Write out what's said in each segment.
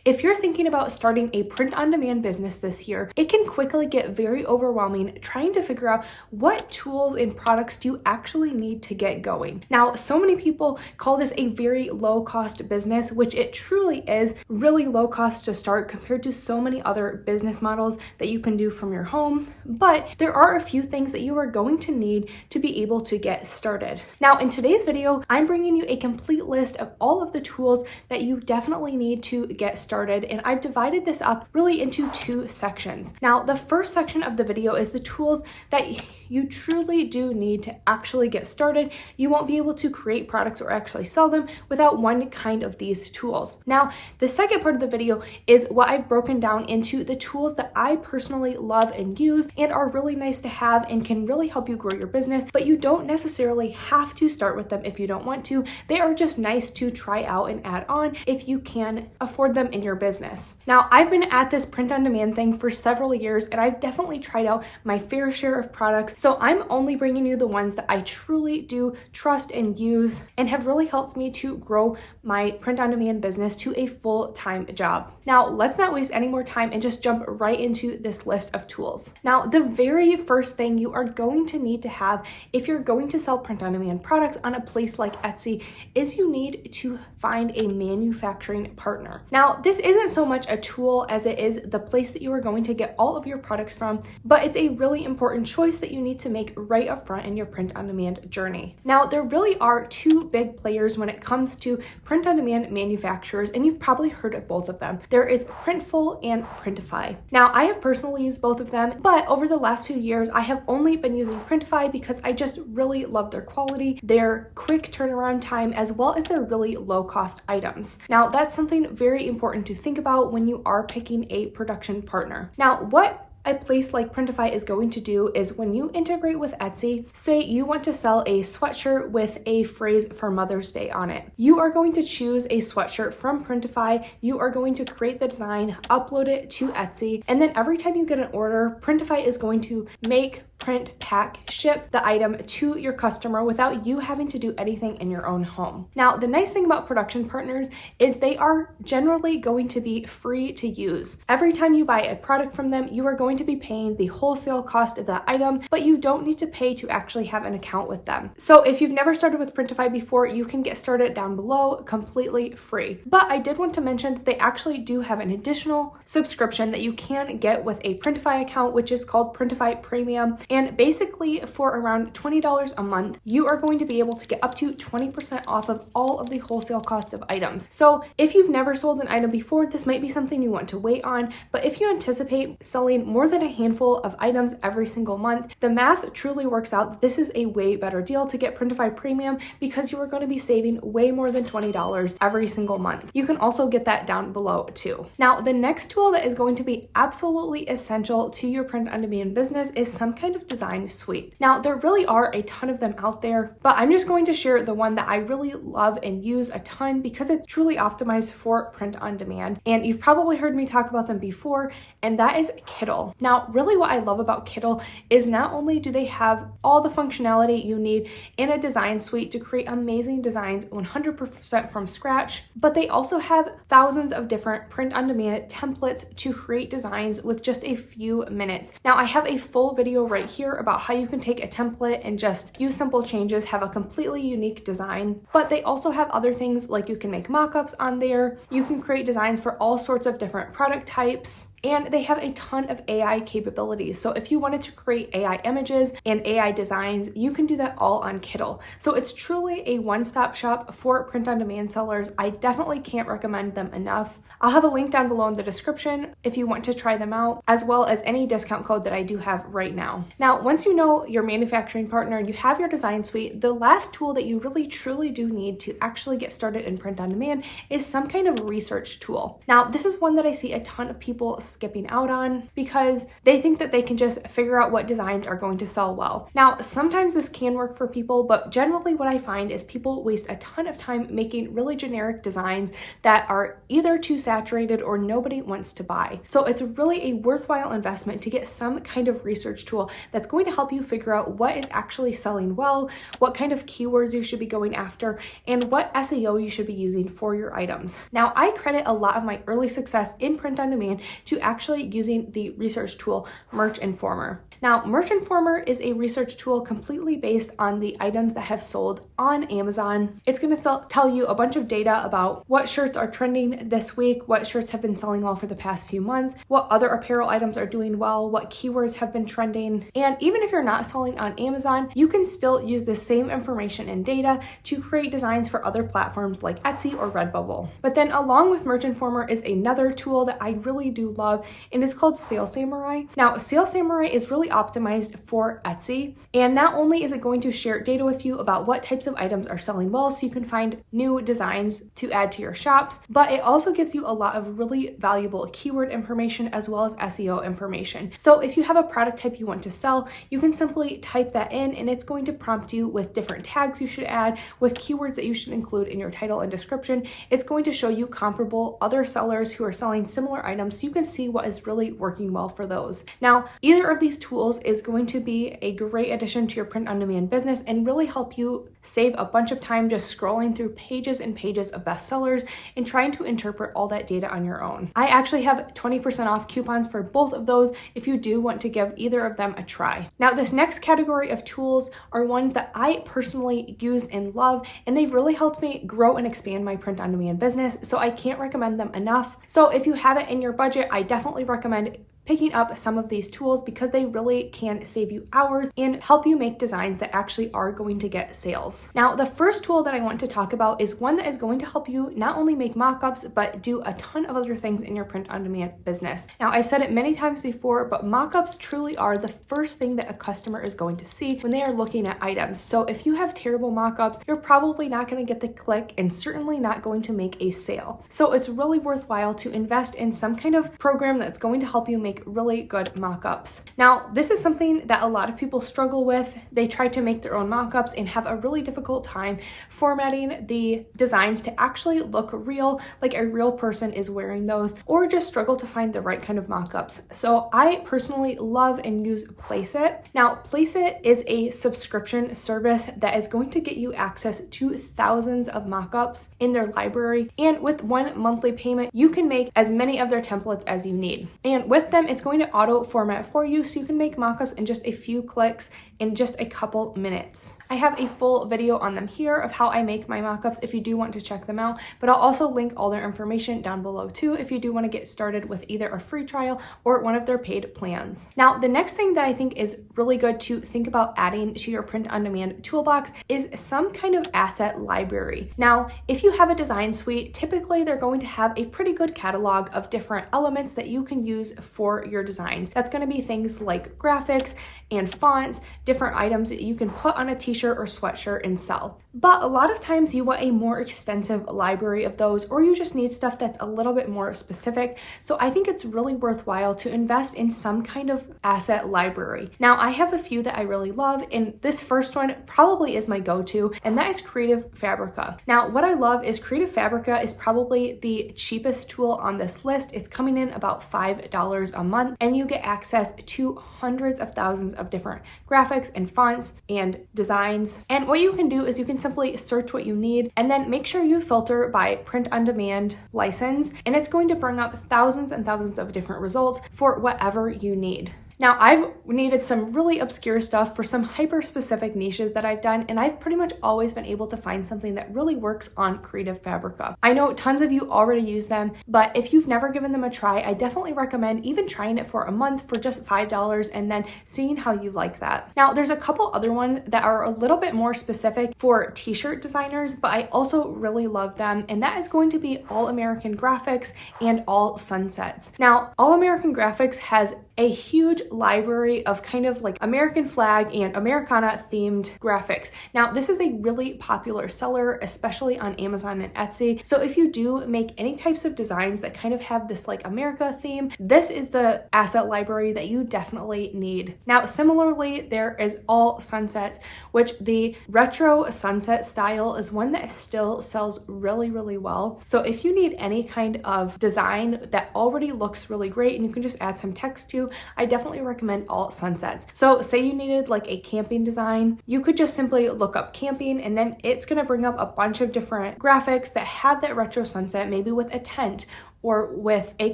If you're thinking about starting a print-on-demand business this year, it can quickly get very overwhelming trying to figure out what tools and products do you actually need to get going. Now, so many people call this a very low-cost business, which it truly is, really low cost to start compared to so many other business models that you can do from your home. But there are a few things that you are going to need to be able to get started. Now, in today's video, I'm bringing you a complete list of all of the tools that you definitely need to get started, and I've divided this up really into two sections. Now, the first section of the video is the tools that you truly do need to actually get started. You won't be able to create products or actually sell them without one kind of these tools. Now, the second part of the video is what I've broken down into the tools that I personally love and use and are really nice to have and can really help you grow your business, but you don't necessarily have to start with them if you don't want to. They are just nice to try out and add on if you can afford them in your business. Now, I've been at this print-on-demand thing for several years, and I've definitely tried out my fair share of products, so I'm only bringing you the ones that I truly do trust and use and have really helped me to grow my print-on-demand business to a full-time job. Now, let's not waste any more time and just jump right into this list of tools. Now, the very first thing you are going to need to have if you're going to sell print-on-demand products on a place like Etsy is you need to find a manufacturing partner. Now, this isn't so much a tool as it is the place that you are going to get all of your products from, but it's a really important choice that you need to make right up front in your print-on-demand journey. Now, there really are two big players when it comes to print-on-demand manufacturers, and you've probably heard of both of them. There is Printful and Printify. Now, I have personally used both of them, but over the last few years, I have only been using Printify because I just really love their quality, their quick turnaround time, as well as their really low-cost items. Now, that's something very important to think about when you are picking a production partner. Now, what a place like Printify is going to do is when you integrate with Etsy, say you want to sell a sweatshirt with a phrase for Mother's Day on it. You are going to choose a sweatshirt from Printify, you are going to create the design, upload it to Etsy, and then every time you get an order, Printify is going to make, print, pack, ship the item to your customer without you having to do anything in your own home. Now, the nice thing about production partners is they are generally going to be free to use. Every time you buy a product from them, you are going to be paying the wholesale cost of that item, but you don't need to pay to actually have an account with them. So if you've never started with Printify before, you can get started down below completely free. But I did want to mention that they actually do have an additional subscription that you can get with a Printify account, which is called Printify Premium. And basically for around $20 a month, you are going to be able to get up to 20% off of all of the wholesale cost of items. So if you've never sold an item before, this might be something you want to wait on, but if you anticipate selling more than a handful of items every single month, the math truly works out that this is a way better deal to get Printify Premium because you are going to be saving way more than $20 every single month. You can also get that down below too. Now, the next tool that is going to be absolutely essential to your print-on-demand business is some kind of design suite. Now, there really are a ton of them out there, but I'm just going to share the one that I really love and use a ton because it's truly optimized for print-on-demand. And you've probably heard me talk about them before, and that is Kittl. Now, really what I love about Kittl is not only do they have all the functionality you need in a design suite to create amazing designs 100% from scratch, but they also have thousands of different print-on-demand templates to create designs with just a few minutes. Now, I have a full video right here about how you can take a template and just use simple changes, have a completely unique design, but they also have other things like you can make mock-ups on there, you can create designs for all sorts of different product types, and they have a ton of AI capabilities. So if you wanted to create AI images and AI designs, you can do that all on Kittl. So it's truly a one-stop shop for print-on-demand sellers. I definitely can't recommend them enough. I'll have a link down below in the description if you want to try them out, as well as any discount code that I do have right now. Now, once you know your manufacturing partner and you have your design suite, the last tool that you really truly do need to actually get started in print-on-demand is some kind of research tool. Now, this is one that I see a ton of people skipping out on because they think that they can just figure out what designs are going to sell well. Now, sometimes this can work for people, but generally what I find is people waste a ton of time making really generic designs that are either too saturated or nobody wants to buy. So it's really a worthwhile investment to get some kind of research tool that's going to help you figure out what is actually selling well, what kind of keywords you should be going after, and what SEO you should be using for your items. Now, I credit a lot of my early success in print on demand to actually using the research tool Merch Informer. Now, Merch Informer is a research tool completely based on the items that have sold on Amazon. It's going to tell you a bunch of data about what shirts are trending this week, what shirts have been selling well for the past few months, what other apparel items are doing well, what keywords have been trending. And even if you're not selling on Amazon, you can still use the same information and data to create designs for other platforms like Etsy or Redbubble. But then along with Merch Informer is another tool that I really do love, and it's called Sales Samurai. Now, Sales Samurai is really optimized for Etsy, and not only is it going to share data with you about what types of items are selling well so you can find new designs to add to your shops, but it also gives you a lot of really valuable keyword information as well as SEO information. So if you have a product type you want to sell, you can simply type that in and it's going to prompt you with different tags you should add, with keywords that you should include in your title and description. It's going to show you comparable other sellers who are selling similar items so you can see what is really working well for those. Now, either of these tools is going to be a great addition to your print-on-demand business and really help you save a bunch of time just scrolling through pages and pages of bestsellers and trying to interpret all that data on your own. I actually have 20% off coupons for both of those if you do want to give either of them a try. Now, this next category of tools are ones that I personally use and love, and they've really helped me grow and expand my print-on-demand business, so I can't recommend them enough. So if you have it in your budget, I definitely recommend picking up some of these tools because they really can save you hours and help you make designs that actually are going to get sales. Now, the first tool that I want to talk about is one that is going to help you not only make mock-ups, but do a ton of other things in your print-on-demand business. Now, I've said it many times before, but mock-ups truly are the first thing that a customer is going to see when they are looking at items. So if you have terrible mock-ups, you're probably not going to get the click and certainly not going to make a sale. So it's really worthwhile to invest in some kind of program that's going to help you make really good mock-ups. Now, this is something that a lot of people struggle with. They try to make their own mock-ups and have a really difficult time formatting the designs to actually look real, like a real person is wearing those, or just struggle to find the right kind of mock-ups. So I personally love and use Placeit. Now, Placeit is a subscription service that is going to get you access to thousands of mock-ups in their library, and with one monthly payment, you can make as many of their templates as you need. And with them, it's going to auto format for you so you can make mockups in just a few clicks in just a couple minutes. I have a full video on them here of how I make my mockups if you do want to check them out, but I'll also link all their information down below too if you do want to get started with either a free trial or one of their paid plans. Now, the next thing that I think is really good to think about adding to your print-on-demand toolbox is some kind of asset library. Now, if you have a design suite, typically they're going to have a pretty good catalog of different elements that you can use for your designs. That's going to be things like graphics and fonts, different items that you can put on a t-shirt or sweatshirt and sell. But a lot of times you want a more extensive library of those, or you just need stuff that's a little bit more specific. So I think it's really worthwhile to invest in some kind of asset library. Now, I have a few that I really love, and this first one probably is my go-to, and that is Creative Fabrica. Now, what I love is Creative Fabrica is probably the cheapest tool on this list. It's coming in about $5 a month, and you get access to hundreds of thousands of different graphics and fonts and designs. And what you can do is you can simply search what you need and then make sure you filter by print on demand license, and it's going to bring up thousands and thousands of different results for whatever you need. Now, I've needed some really obscure stuff for some hyper-specific niches that I've done, and I've pretty much always been able to find something that really works on Creative Fabrica. I know tons of you already use them, but if you've never given them a try, I definitely recommend even trying it for a month for just $5 and then seeing how you like that. Now, there's a couple other ones that are a little bit more specific for t-shirt designers, but I also really love them, and that is going to be All American Graphics and All Sunsets. Now, All American Graphics has a huge library of kind of like American flag and Americana themed graphics. Now, this is a really popular seller, especially on Amazon and Etsy. So if you do make any types of designs that kind of have this like America theme, this is the asset library that you definitely need. Now, similarly, there is all sunsets, which the retro sunset style is one that still sells really, really well. So if you need any kind of design that already looks really great and you can just add some text to, I definitely recommend all sunsets. So say you needed like a camping design, you could just simply look up camping and then it's going to bring up a bunch of different graphics that have that retro sunset, maybe with a tent or with a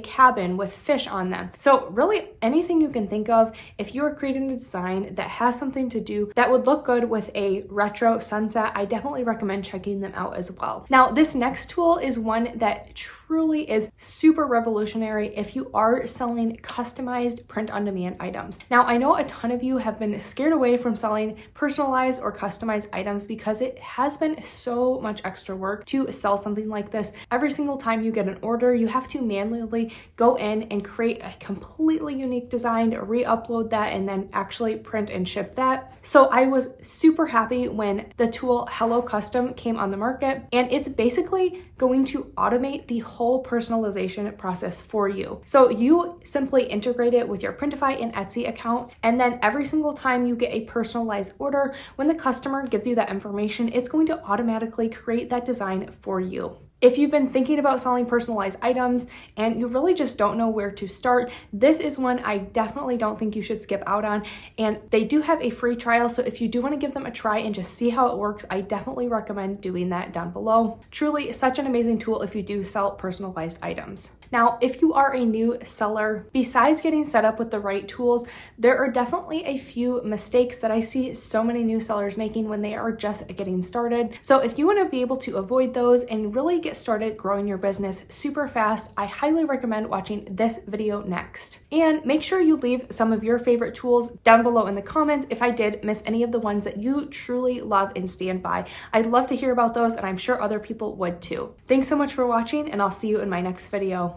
cabin with fish on them. So really anything you can think of, if you are creating a design that has something to do that would look good with a retro sunset, I definitely recommend checking them out as well. Now, this next tool is one that truly is super revolutionary if you are selling customized print-on-demand items. Now, I know a ton of you have been scared away from selling personalized or customized items because it has been so much extra work to sell something like this. Every single time you get an order, you have to manually go in and create a completely unique design, re-upload that, and then actually print and ship that. So I was super happy when the tool Hello Custom came on the market, and it's basically going to automate the whole personalization process for you. So you simply integrate it with your Printify and Etsy account, and then every single time you get a personalized order, when the customer gives you that information, it's going to automatically create that design for you. If you've been thinking about selling personalized items and you really just don't know where to start, this is one I definitely don't think you should skip out on. And they do have a free trial, so if you do want to give them a try and just see how it works, I definitely recommend doing that down below. Truly such an amazing tool if you do sell personalized items. Now, if you are a new seller, besides getting set up with the right tools, there are definitely a few mistakes that I see so many new sellers making when they are just getting started. So if you want to be able to avoid those and really get started growing your business super fast, I highly recommend watching this video next. And make sure you leave some of your favorite tools down below in the comments if I did miss any of the ones that you truly love and stand by. I'd love to hear about those, and I'm sure other people would too. Thanks so much for watching, and I'll see you in my next video.